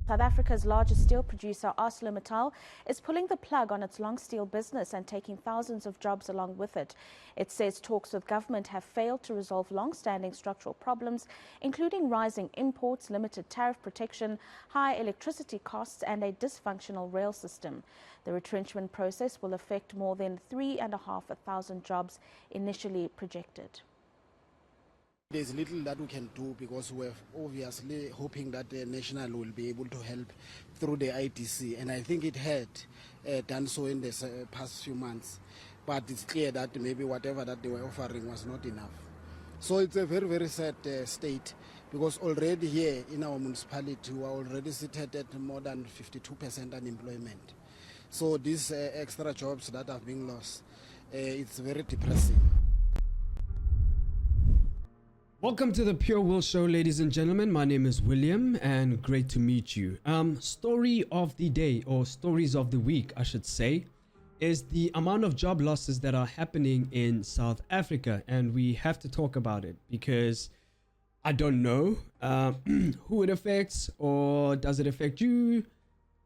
South Africa's largest steel producer, ArcelorMittal, is pulling the plug on its long steel business and taking thousands of jobs along with it. It says talks with government have failed to resolve long-standing structural problems, including rising imports, limited tariff protection, high electricity costs, and a dysfunctional rail system. The retrenchment process will affect more than 3,500 jobs initially projected. There's little that we can do because we're obviously hoping that the National will be able to help through the ITC, and I think it had done so in the past few months. But it's clear that maybe whatever that they were offering was not enough. So it's a very, very sad state, because already here in our municipality we are already seated at more than 52% unemployment. So these extra jobs that are being lost, it's very depressing. Welcome to the Pure Will Show, ladies and gentlemen. My name is William and great to meet you. Story of the day, or stories of the week, I should say, is the amount of job losses that are happening in South Africa. And we have to talk about it because I don't know who it affects, or does it affect you?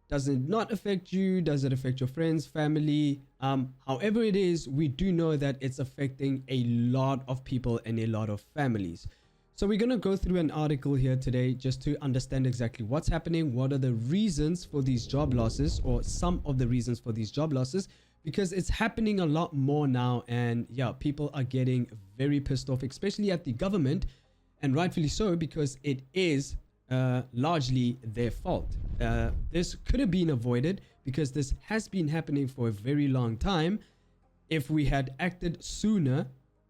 Does it not affect you? Does it affect your friends, family? However it is, we do know that it's affecting a lot of people and a lot of families. So we're going to go through an article here today just to understand exactly what's happening, what are the reasons for these job losses, or some of the reasons for these job losses, because it's happening a lot more now. And yeah, people are getting very pissed off, especially at the government, and rightfully so, because it is largely their fault. This could have been avoided because this has been happening for a very long time. If we had acted sooner,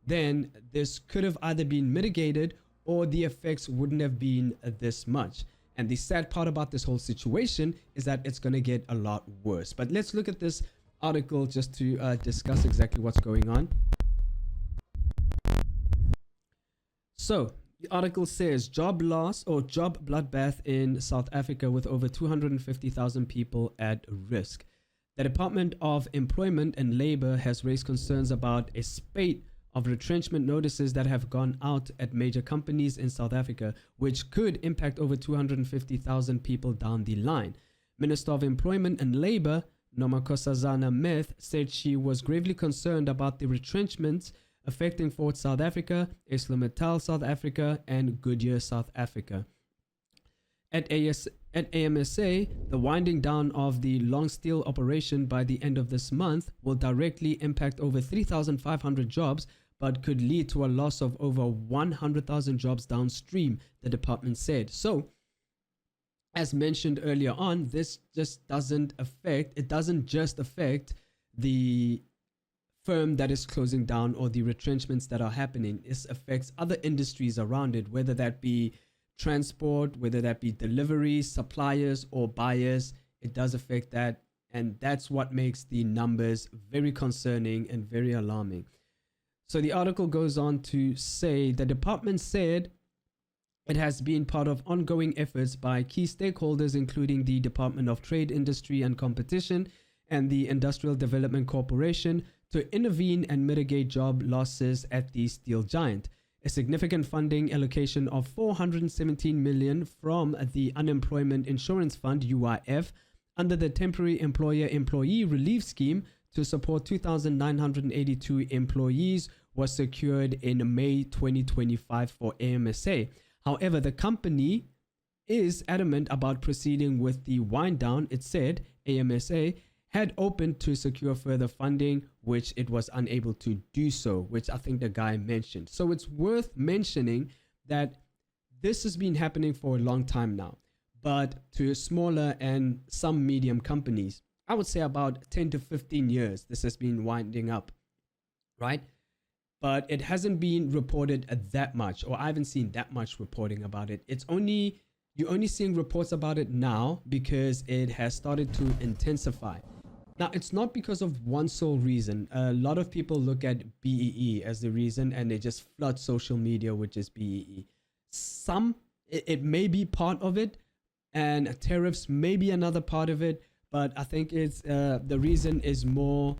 then this could have either been mitigated or the effects wouldn't have been this much. And the sad part about this whole situation is that it's going to get a lot worse. But let's look at this article just to discuss exactly what's going on. So the article says job loss or job bloodbath in South Africa with over 250,000 people at risk. The Department of Employment and Labor has raised concerns about a spate of retrenchment notices that have gone out at major companies in South Africa, which could impact over 250,000 people down the line. Minister of Employment and Labor, Nomakosazana Meth, said she was gravely concerned about the retrenchments affecting Ford South Africa, ArcelorMittal South Africa, and Goodyear South Africa. At AMSA, the winding down of the long steel operation by the end of this month will directly impact over 3,500 jobs, but could lead to a loss of over 100,000 jobs downstream, the department said. So, as mentioned earlier on, this just doesn't just affect the firm that is closing down or the retrenchments that are happening. This affects other industries around it, whether that be transport, whether that be delivery, suppliers or buyers. It does affect that, and that's what makes the numbers very concerning and very alarming. So the article goes on to say the department said it has been part of ongoing efforts by key stakeholders, including the Department of Trade, Industry and Competition and the Industrial Development Corporation, to intervene and mitigate job losses at the steel giant. A significant funding allocation of 417 million from the Unemployment Insurance Fund, UIF, under the Temporary Employer-Employee Relief Scheme to support 2,982 employees was secured in May 2025 for AMSA. However, the company is adamant about proceeding with the wind down. It said AMSA had opened to secure further funding, which it was unable to do so, which I think the guy mentioned. So it's worth mentioning that this has been happening for a long time now, but to smaller and some medium companies, I would say about 10 to 15 years, this has been winding up, right? But it hasn't been reported that much, or I haven't seen that much reporting about it. You're only seeing reports about it now because it has started to intensify. Now, it's not because of one sole reason. A lot of people look at BEE as the reason and they just flood social media, which is BEE. It may be part of it, and tariffs may be another part of it, but I think it's the reason is more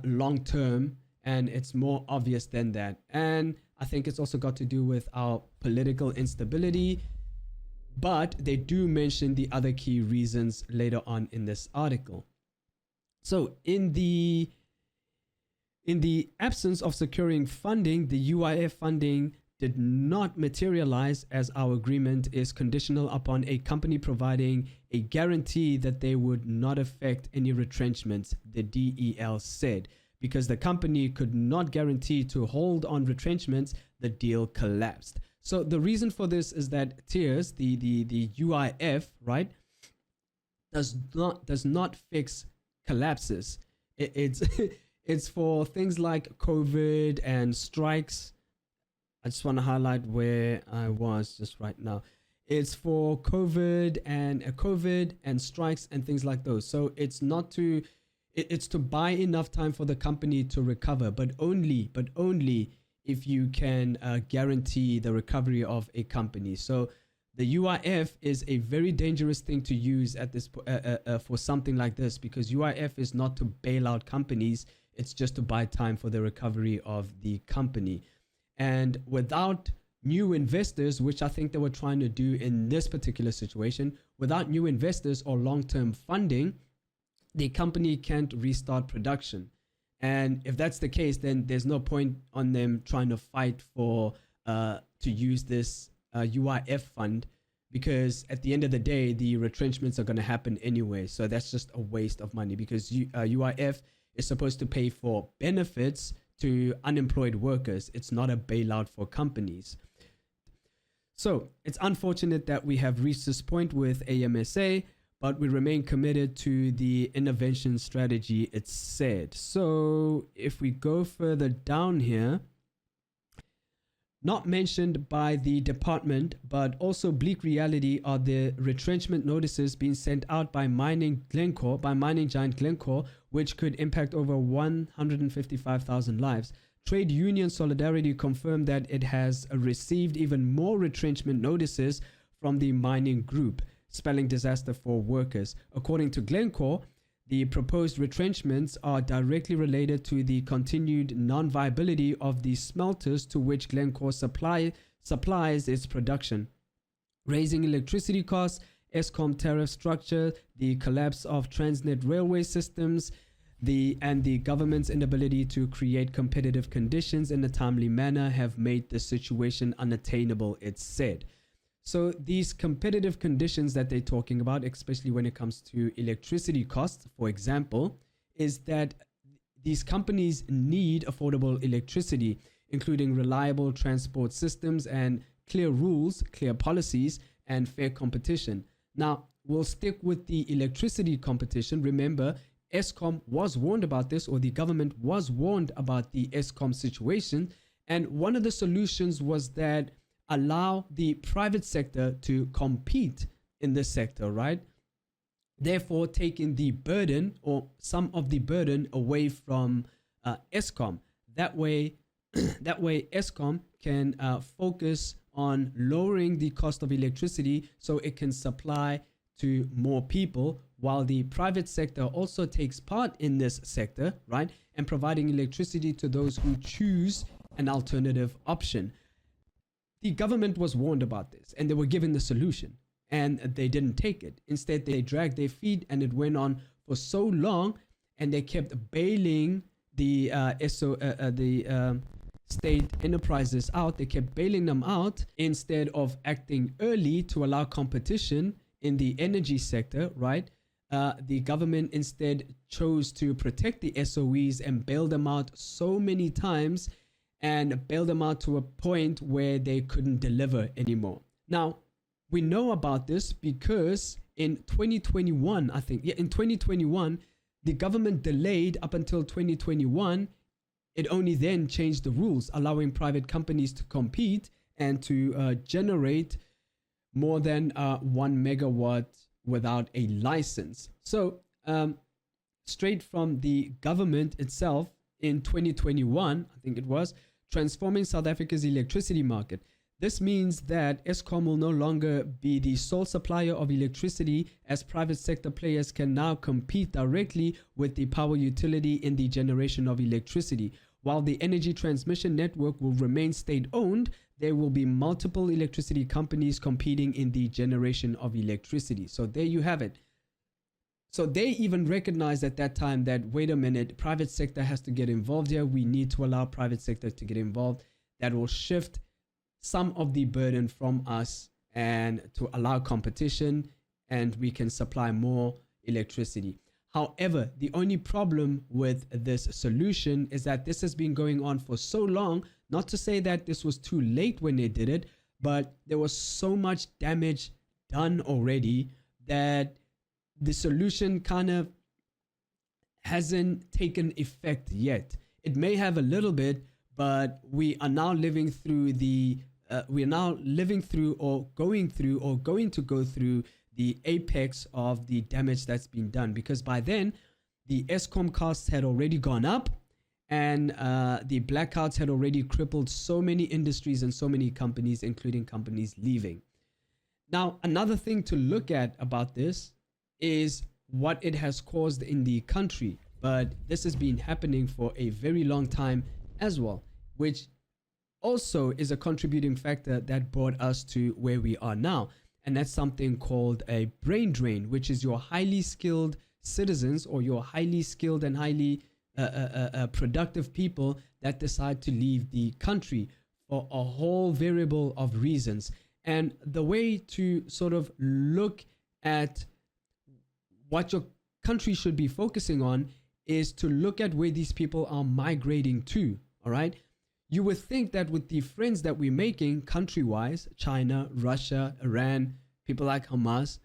long term, and it's more obvious than that. And I think it's also got to do with our political instability. but they do mention the other key reasons later on in this article. So in the absence of securing funding, the UIF funding did not materialize, as our agreement is conditional upon a company providing a guarantee that they would not affect any retrenchments, the DEL said. Because the company could not guarantee to hold on retrenchments, the deal collapsed. So the reason for this is that TIERS, the UIF, right, does not fix collapses. It's it's for things like COVID and strikes. I just want to highlight where I was just right now. It's for COVID and strikes and things like those. So it's not to, it's to buy enough time for the company to recover, but only if you can guarantee the recovery of a company. So the UIF is a very dangerous thing to use at this for something like this, because UIF is not to bail out companies. It's just to buy time for the recovery of the company. And without new investors, which I think they were trying to do in this particular situation, without new investors or long-term funding, the company can't restart production. And if that's the case, then there's no point on them trying to fight for to use this UIF fund, because at the end of the day, the retrenchments are going to happen anyway. So that's just a waste of money, because UIF is supposed to pay for benefits to unemployed workers. It's not a bailout for companies. So it's unfortunate that we have reached this point with AMSA, but we remain committed to the intervention strategy, it's said. So if we go further down here, not mentioned by the department, but also bleak reality, are the retrenchment notices being sent out by mining giant Glencore, which could impact over 155,000 lives. Trade Union Solidarity confirmed that it has received even more retrenchment notices from the mining group, spelling disaster for workers. According to Glencore, the proposed retrenchments are directly related to the continued non-viability of the smelters to which Glencore supplies its production, raising electricity costs, Eskom tariff structure, the collapse of Transnet railway systems, and the government's inability to create competitive conditions in a timely manner have made the situation unattainable, it's said. So these competitive conditions that they're talking about, especially when it comes to electricity costs, for example, is that these companies need affordable electricity, including reliable transport systems and clear rules, clear policies, and fair competition. Now, we'll stick with the electricity competition. Remember, Eskom was warned about this, or the government was warned about the Eskom situation. And one of the solutions was that allow the private sector to compete in this sector, right? Therefore, taking the burden or some of the burden away from Eskom. That way Eskom can focus on lowering the cost of electricity so it can supply to more people, while the private sector also takes part in this sector, right? And providing electricity to those who choose an alternative option. The government was warned about this and they were given the solution, and they didn't take it. Instead, they dragged their feet, and it went on for so long, and they kept bailing the state enterprises out. They kept bailing them out instead of acting early to allow competition in the energy sector, right? The government instead chose to protect the SOEs and bail them out so many times, and bail them out to a point where they couldn't deliver anymore. Now, we know about this because in 2021, in 2021, the government delayed up until 2021. It only then changed the rules, allowing private companies to compete and to generate more than 1 megawatt without a license. So straight from the government itself in 2021, I think it was, transforming South Africa's electricity market. This means that Eskom will no longer be the sole supplier of electricity, as private sector players can now compete directly with the power utility in the generation of electricity. While the energy transmission network will remain state-owned, there will be multiple electricity companies competing in the generation of electricity. So there you have it. So they even recognized at that time that, wait a minute, private sector has to get involved here. We need to allow private sector to get involved. That will shift some of the burden from us and to allow competition, and we can supply more electricity. However, the only problem with this solution is that this has been going on for so long. Not to say that this was too late when they did it, but there was so much damage done already that the solution kind of hasn't taken effect yet. It may have a little bit, but we are now living through or going to go through the apex of the damage that's been done, because by then the Eskom costs had already gone up, and the blackouts had already crippled so many industries and so many companies, including companies leaving. Now, another thing to look at about this is what it has caused in the country, but this has been happening for a very long time as well, which also is a contributing factor that brought us to where we are now. And that's something called a brain drain, which is your highly skilled citizens or your highly skilled and highly productive people that decide to leave the country for a whole variable of reasons. And the way to sort of look at what your country should be focusing on is to look at where these people are migrating to. All right. You would think that with the friends that we're making country-wise, China, Russia, Iran, people like Hamas,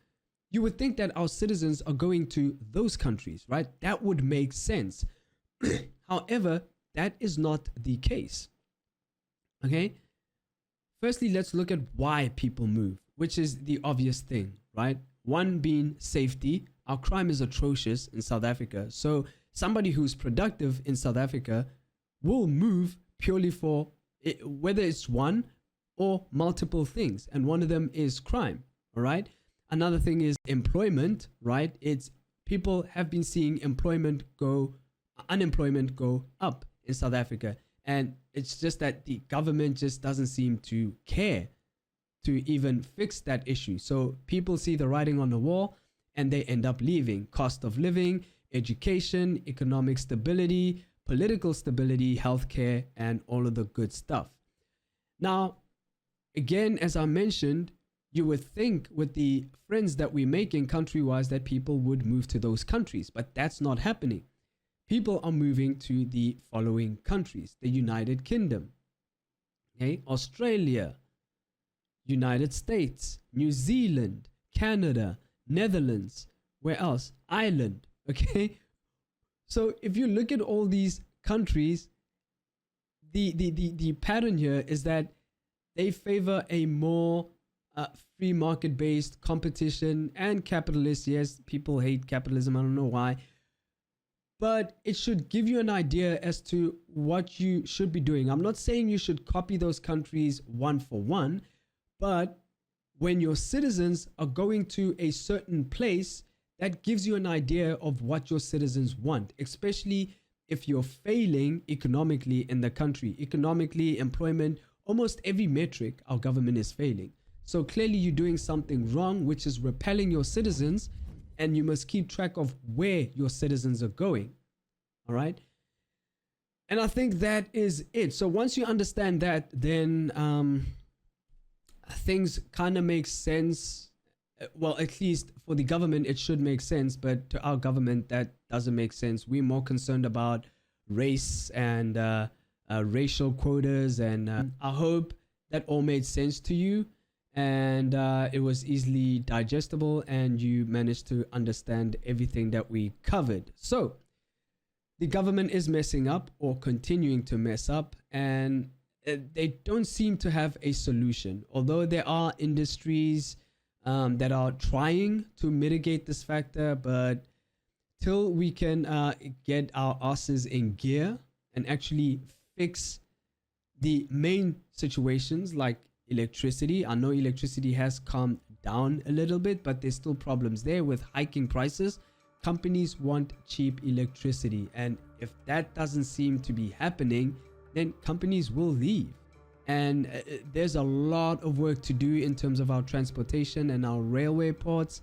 you would think that our citizens are going to those countries, right? That would make sense. However, that is not the case. Okay? Firstly, let's look at why people move, which is the obvious thing, right? One being safety. Our crime is atrocious in South Africa. So somebody who's productive in South Africa will move purely for it, whether it's one or multiple things, and one of them is crime. All right. Another thing is employment, right? It's people have been seeing unemployment go up in South Africa, and it's just that the government just doesn't seem to care to even fix that issue. So people see the writing on the wall and they end up leaving. Cost of living, education, economic stability, political stability, healthcare, and all of the good stuff. Now, again, as I mentioned, you would think with the friends that we're making country-wise that people would move to those countries, but that's not happening. People are moving to the following countries: the United Kingdom, okay, Australia, United States, New Zealand, Canada, Netherlands, where else? Ireland, okay? So if you look at all these countries, the pattern here is that they favor a more free market-based competition and capitalist. Yes, people hate capitalism. I don't know why. But it should give you an idea as to what you should be doing. I'm not saying you should copy those countries one for one, but when your citizens are going to a certain place, that gives you an idea of what your citizens want, especially if you're failing economically in the country. Economically, employment, almost every metric, our government is failing. So clearly you're doing something wrong, which is repelling your citizens, and you must keep track of where your citizens are going. All right. And I think that is it. So once you understand that, then things kind of make sense. Well, at least for the government, it should make sense. But to our government, that doesn't make sense. We're more concerned about race and racial quotas. And I hope that all made sense to you. And it was easily digestible, and you managed to understand everything that we covered. So the government is messing up or continuing to mess up, and they don't seem to have a solution. Although there are industries that are trying to mitigate this factor, but till we can get our asses in gear and actually fix the main situations like electricity. I know electricity has calmed down a little bit, but there's still problems there with hiking prices. Companies want cheap electricity, and if that doesn't seem to be happening, then companies will leave. And there's a lot of work to do in terms of our transportation and our railway ports.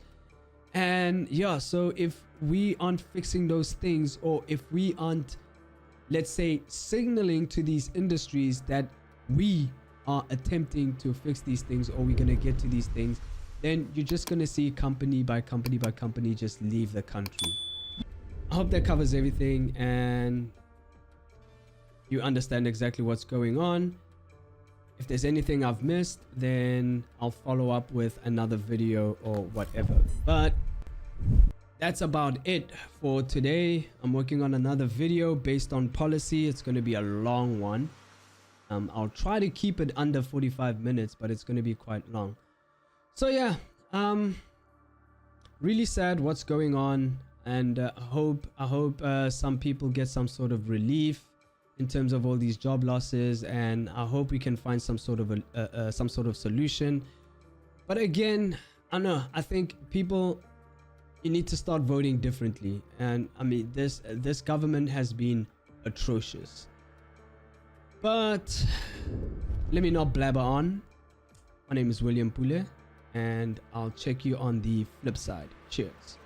And yeah, so if we aren't fixing those things, or if we aren't, let's say, signaling to these industries that we are attempting to fix these things, or we're going to get to these things, then you're just going to see company by company by company just leave the country. I hope that covers everything and you understand exactly what's going on. If there's anything I've missed, then I'll follow up with another video or whatever. But that's about it for today. I'm working on another video based on policy. It's going to be a long one. I'll try to keep it under 45 minutes, but it's going to be quite long. So yeah, really sad what's going on, and I hope some people get some sort of relief in terms of all these job losses, and I hope we can find some sort of solution. But again, I don't know, I think people, you need to start voting differently. And I mean, this government has been atrocious. But let me not blabber on. My name is William Pule, and I'll check you on the flip side. Cheers.